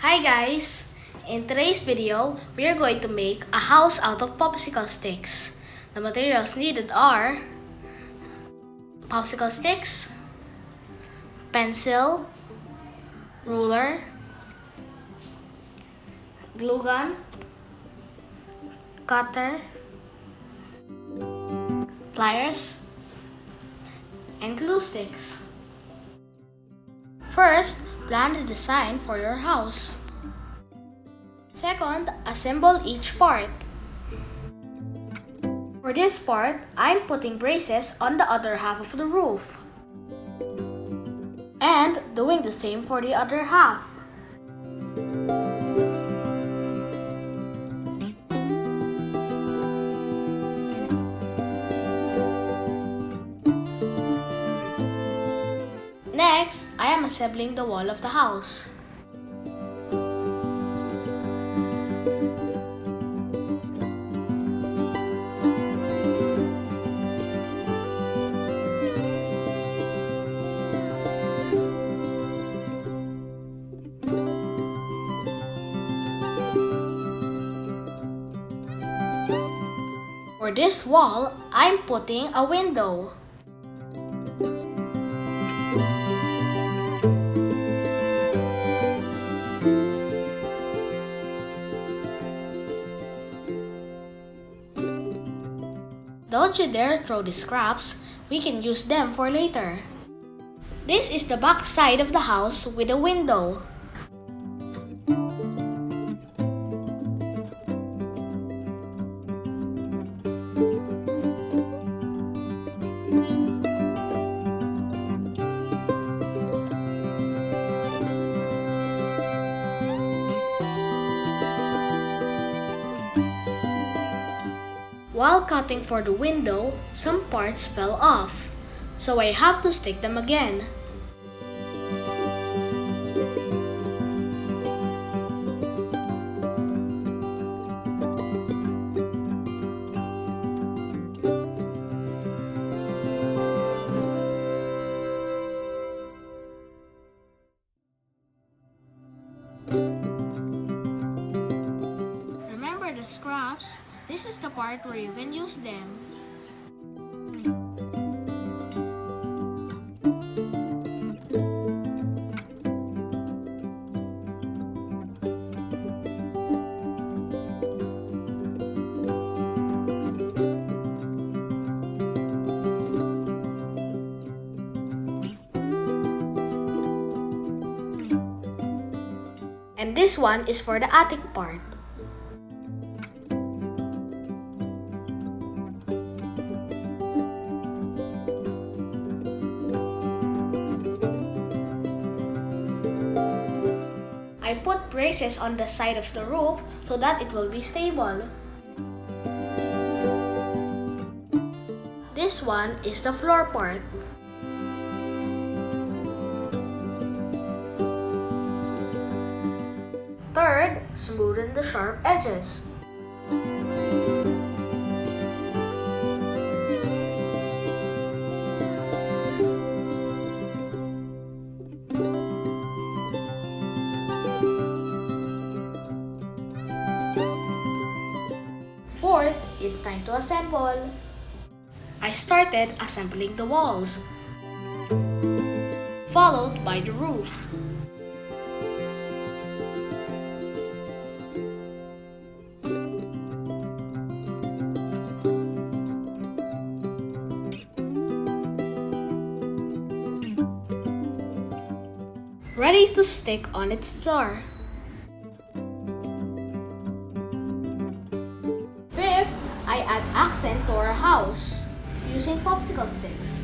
Hi guys! In today's video, we are going to make a house out of popsicle sticks. The materials needed are popsicle sticks, pencil, ruler, glue gun, cutter, pliers, and glue sticks. First, plan the design for your house. Second, assemble each part. For this part, I'm putting braces on the other half of the roof. And doing the same for the other half. Next, I am assembling the wall of the house. For this wall, I'm putting a window. Don't you dare throw the scraps, we can use them for later. This is the back side of the house with a window. While cutting for the window, some parts fell off, so I have to stick them again. Remember the scraps? This is the part where you can use them. And this one is for the attic part. I put braces on the side of the roof so that it will be stable. This one is the floor part. Third, smoothen the sharp edges. Fourth, it's time to assemble. I started assembling the walls, followed by the roof. Ready to stick on its floor. Fifth, I add accent to our house using popsicle sticks.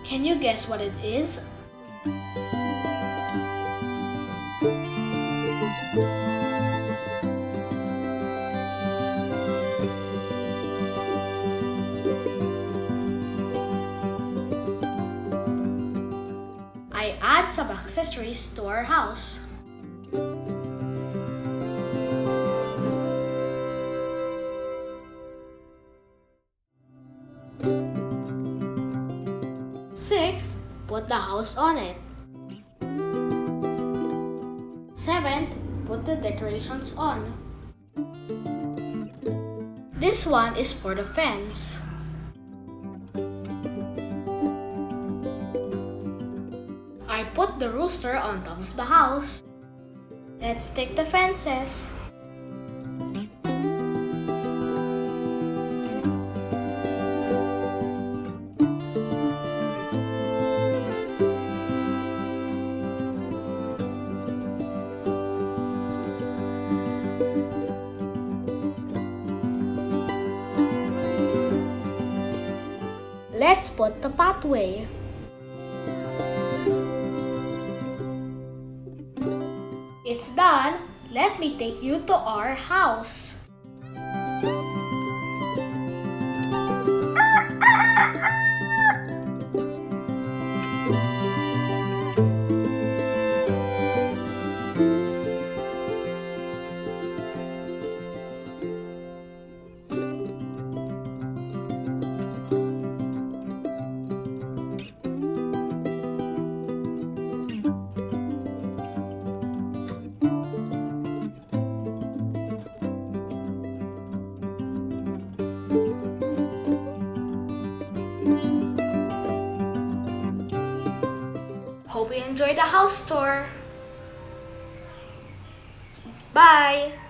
Can you guess what it is? I add some accessories to our house. Sixth, put put the house on it. 7th, put the decorations on. This one is for the fence. I put the rooster on top of the house. Let's stick the fences. Let's put the pathway. It's done. Let me take you to our house. Hope you enjoyed the house tour. Bye!